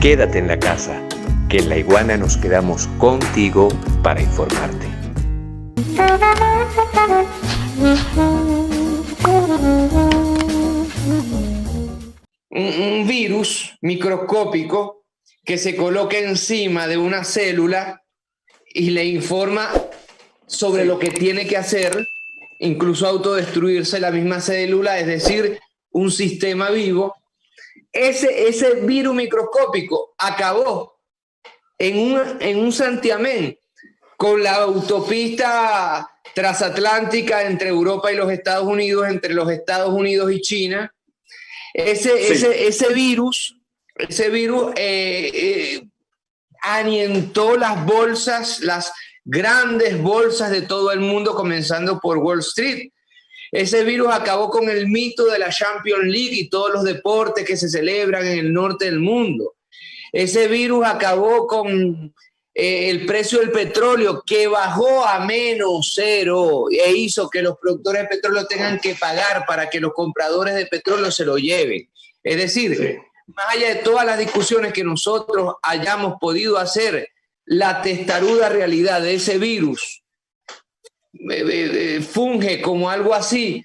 Quédate en la casa, que en La Iguana nos quedamos contigo para informarte. Un virus microscópico que se coloca encima de una célula y le informa sobre lo que tiene que hacer, incluso autodestruirse la misma célula, es decir, un sistema vivo. Ese virus microscópico acabó en un santiamén con la autopista transatlántica entre Europa y los Estados Unidos, entre los Estados Unidos y China. Ese virus anientó las bolsas, las grandes bolsas de todo el mundo, comenzando por Wall Street. Ese virus acabó con el mito de la Champions League y todos los deportes que se celebran en el norte del mundo. Ese virus acabó con el precio del petróleo, que bajó a -0 e hizo que los productores de petróleo tengan que pagar para que los compradores de petróleo se lo lleven. Es decir, más allá de todas las discusiones que nosotros hayamos podido hacer, la testaruda realidad de ese virus funge como algo así,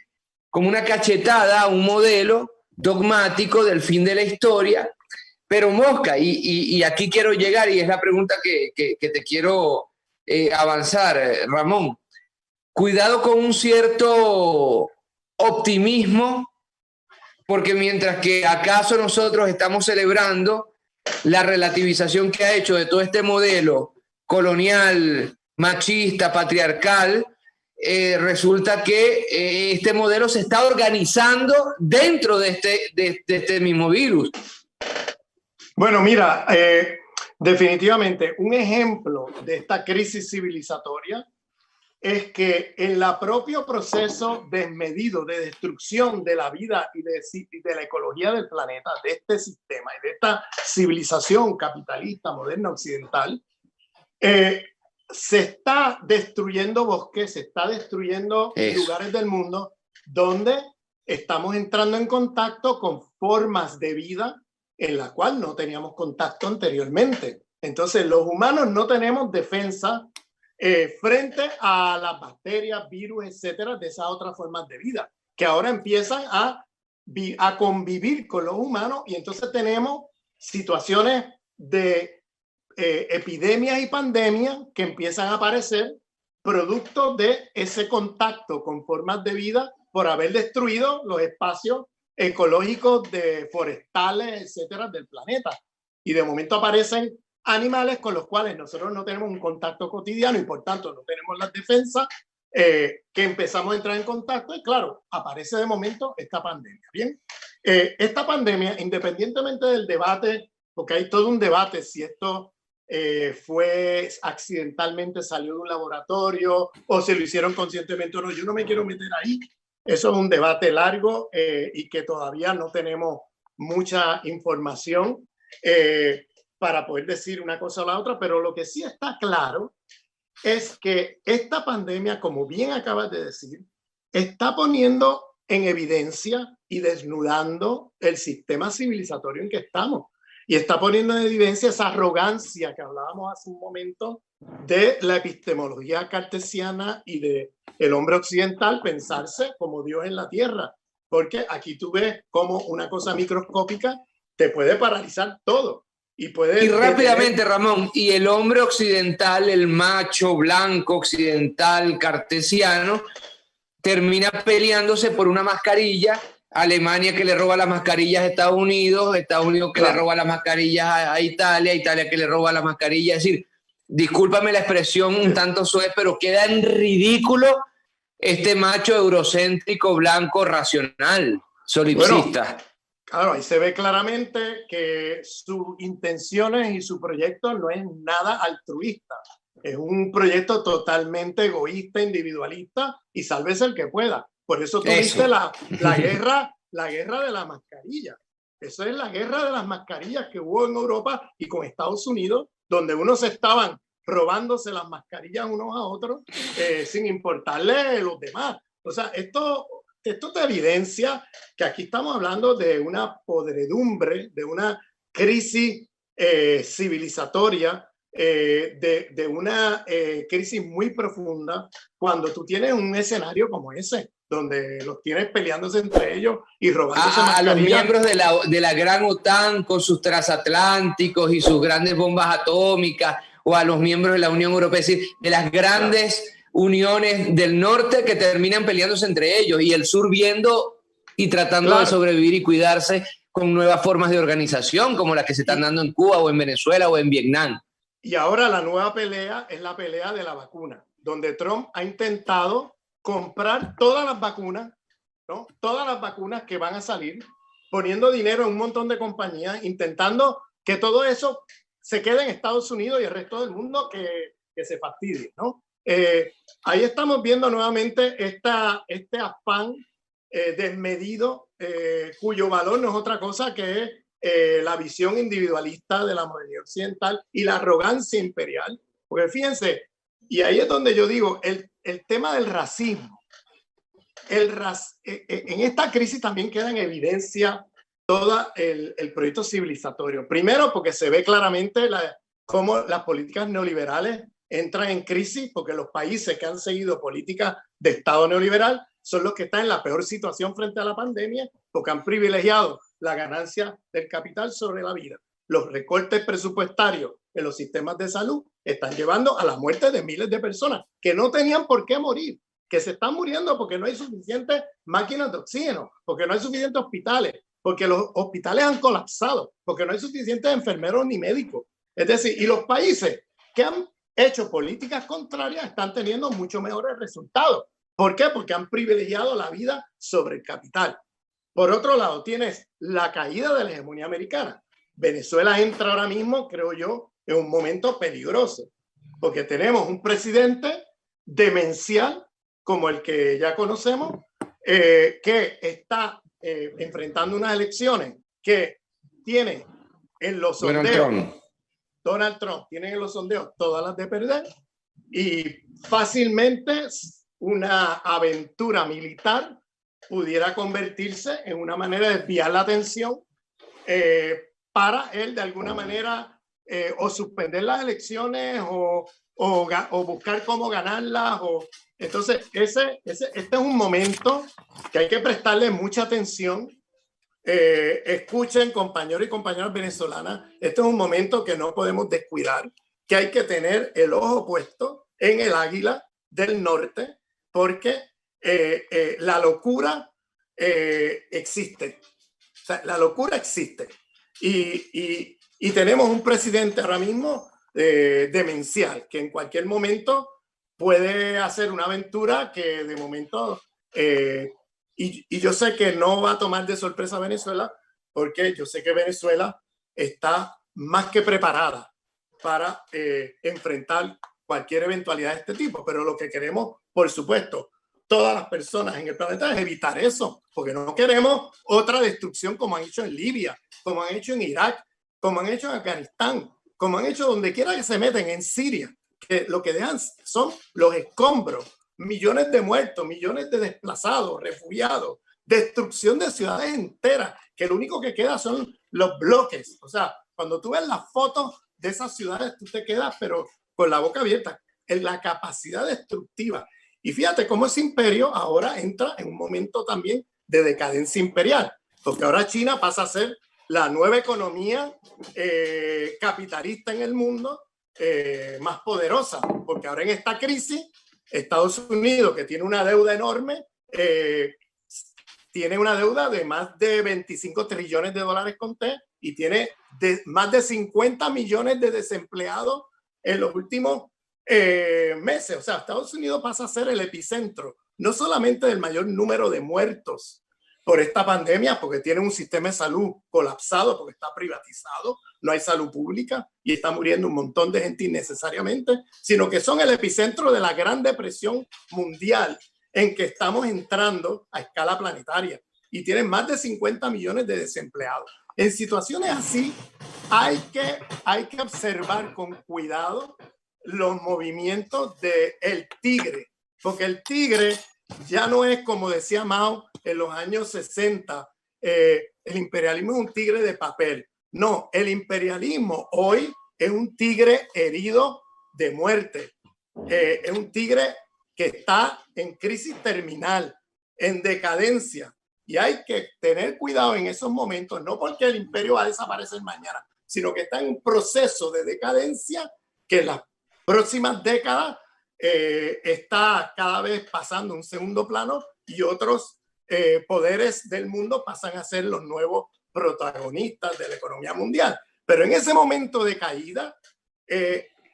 como una cachetada a un modelo dogmático del fin de la historia. Pero Mosca, y aquí quiero llegar, y es la pregunta que te quiero avanzar, Ramón. Cuidado con un cierto optimismo, porque mientras que acaso nosotros estamos celebrando la relativización que ha hecho de todo este modelo colonial, machista, patriarcal, resulta que este modelo se está organizando dentro de este mismo virus. Bueno, mira, definitivamente un ejemplo de esta crisis civilizatoria es que en el propio proceso desmedido de destrucción de la vida y de la ecología del planeta, de este sistema y de esta civilización capitalista moderna occidental, se está destruyendo bosques, se está destruyendo lugares del mundo donde estamos entrando en contacto con formas de vida en la cual no teníamos contacto anteriormente. Entonces, los humanos no tenemos defensa frente a las bacterias, virus, etcétera, de esas otras formas de vida, que ahora empiezan a convivir con los humanos, y entonces tenemos situaciones de epidemias y pandemias que empiezan a aparecer producto de ese contacto con formas de vida por haber destruido los espacios ecológicos de forestales, etcétera, del planeta. Y de momento aparecen animales con los cuales nosotros no tenemos un contacto cotidiano y por tanto no tenemos las defensas, que empezamos a entrar en contacto, y claro, aparece de momento esta pandemia. Bien, esta pandemia, independientemente del debate, porque hay todo un debate si esto fue accidentalmente, salió de un laboratorio o si lo hicieron conscientemente o no, yo no me quiero meter ahí. Eso es un debate largo y que todavía no tenemos mucha información para poder decir una cosa o la otra, pero lo que sí está claro es que esta pandemia, como bien acabas de decir, está poniendo en evidencia y desnudando el sistema civilizatorio en que estamos. Y está poniendo en evidencia esa arrogancia que hablábamos hace un momento de la epistemología cartesiana y de el hombre occidental pensarse como Dios en la tierra. Porque aquí tú ves cómo una cosa microscópica te puede paralizar todo. Y rápidamente, Ramón, y el hombre occidental, el macho blanco occidental cartesiano, termina peleándose por una mascarilla. Alemania que le roba las mascarillas a Estados Unidos que le roba las mascarillas a Italia que le roba las mascarillas. Es decir, discúlpame la expresión un tanto suave, pero queda en ridículo este macho eurocéntrico, blanco, racional, solipsista. Bueno, claro, ahí se ve claramente que sus intenciones y su proyecto no es nada altruista. Es un proyecto totalmente egoísta, individualista y sálvese el que pueda. Por eso tú viste la guerra de la mascarilla. Eso es la guerra de las mascarillas que hubo en Europa y con Estados Unidos, donde unos estaban robándose las mascarillas unos a otros sin importarle los demás. O sea, esto te evidencia que aquí estamos hablando de una podredumbre, de una crisis civilizatoria, de una crisis muy profunda, cuando tú tienes un escenario como ese, donde los tienes peleándose entre ellos y robándose A los mascarillas. miembros de la gran OTAN con sus transatlánticos y sus grandes bombas atómicas, o a los miembros de la Unión Europea, es decir, de las grandes uniones del norte que terminan peleándose entre ellos, y el sur viendo y tratando de sobrevivir y cuidarse con nuevas formas de organización, como las que se están dando en Cuba o en Venezuela o en Vietnam. Y ahora la nueva pelea es la pelea de la vacuna, donde Trump ha intentado comprar todas las vacunas, ¿no? Todas las vacunas que van a salir, poniendo dinero en un montón de compañías, intentando que todo eso se quede en Estados Unidos y el resto del mundo que se fastidie, ¿no? Ahí estamos viendo nuevamente este afán desmedido, cuyo valor no es otra cosa que la visión individualista de la modernidad occidental y la arrogancia imperial. Porque fíjense, y ahí es donde yo digo, el tema del racismo. En esta crisis también queda en evidencia todo el proyecto civilizatorio. Primero, porque se ve claramente cómo las políticas neoliberales entran en crisis, porque los países que han seguido políticas de Estado neoliberal son los que están en la peor situación frente a la pandemia, porque han privilegiado la ganancia del capital sobre la vida. Los recortes presupuestarios en los sistemas de salud están llevando a la muerte de miles de personas que no tenían por qué morir, que se están muriendo porque no hay suficientes máquinas de oxígeno, porque no hay suficientes hospitales, porque los hospitales han colapsado, porque no hay suficientes enfermeros ni médicos. Es decir, y los países que han hecho políticas contrarias están teniendo mucho mejores resultados. ¿Por qué? Porque han privilegiado la vida sobre el capital. Por otro lado, tienes la caída de la hegemonía americana. Venezuela entra ahora mismo, creo yo, en un momento peligroso, porque tenemos un presidente demencial como el que ya conocemos, que está enfrentando unas elecciones que tiene en los sondeos, Donald Trump tiene en los sondeos todas las de perder, y fácilmente una aventura militar pudiera convertirse en una manera de desviar la atención para él de alguna manera o suspender las elecciones o buscar cómo ganarlas. Entonces, este es un momento que hay que prestarle mucha atención. Escuchen, compañeros y compañeras venezolanas, este es un momento que no podemos descuidar, que hay que tener el ojo puesto en el águila del norte, porque la locura existe. O sea, la locura existe. Y tenemos un presidente ahora mismo demencial, que en cualquier momento puede hacer una aventura que de momento... y yo sé que no va a tomar de sorpresa a Venezuela, porque yo sé que Venezuela está más que preparada para enfrentar cualquier eventualidad de este tipo. Pero lo que queremos, por supuesto, todas las personas en el planeta es evitar eso, porque no queremos otra destrucción como han hecho en Libia, como han hecho en Irak, como han hecho en Afganistán, como han hecho donde quiera que se meten, en Siria, que lo que dejan son los escombros, millones de muertos, millones de desplazados, refugiados, destrucción de ciudades enteras, que lo único que queda son los bloques. O sea, cuando tú ves las fotos de esas ciudades, tú te quedas pero con la boca abierta en la capacidad destructiva. Y fíjate cómo ese imperio ahora entra en un momento también de decadencia imperial, porque ahora China pasa a ser la nueva economía capitalista en el mundo, más poderosa, porque ahora en esta crisis Estados Unidos, que tiene una deuda enorme, tiene una deuda de más de 25 trillones de dólares con T, y tiene más de 50 millones de desempleados en los últimos meses. O sea, Estados Unidos pasa a ser el epicentro, no solamente del mayor número de muertos por esta pandemia, porque tiene un sistema de salud colapsado, porque está privatizado, no hay salud pública y está muriendo un montón de gente innecesariamente, sino que son el epicentro de la Gran Depresión mundial en que estamos entrando a escala planetaria, y tienen más de 50 millones de desempleados. En situaciones así hay que observar con cuidado los movimientos del tigre, porque el tigre ya no es como decía Mao en los años 60, el imperialismo es un tigre de papel. No, el imperialismo hoy es un tigre herido de muerte. Es un tigre que está en crisis terminal, en decadencia. Y hay que tener cuidado en esos momentos, no porque el imperio va a desaparecer mañana, sino que está en un proceso de decadencia que en las próximas décadas está cada vez pasando a un segundo plano y otros poderes del mundo pasan a ser los nuevos protagonistas de la economía mundial. Pero en ese momento de caída,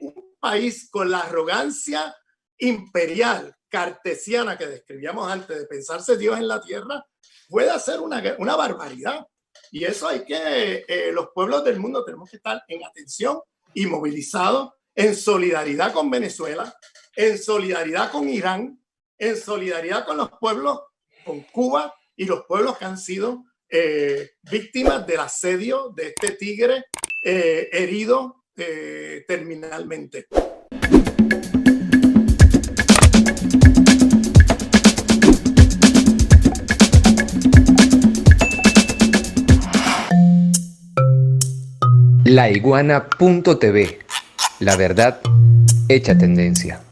un país con la arrogancia imperial, cartesiana que describíamos antes, de pensarse Dios en la tierra, puede hacer una barbaridad. Y eso hay que, los pueblos del mundo tenemos que estar en atención y movilizados en solidaridad con Venezuela, en solidaridad con Irán, en solidaridad con los pueblos, con Cuba y los pueblos que han sido víctimas del asedio de este tigre herido terminalmente. Laiguana.tv. La verdad hecha tendencia.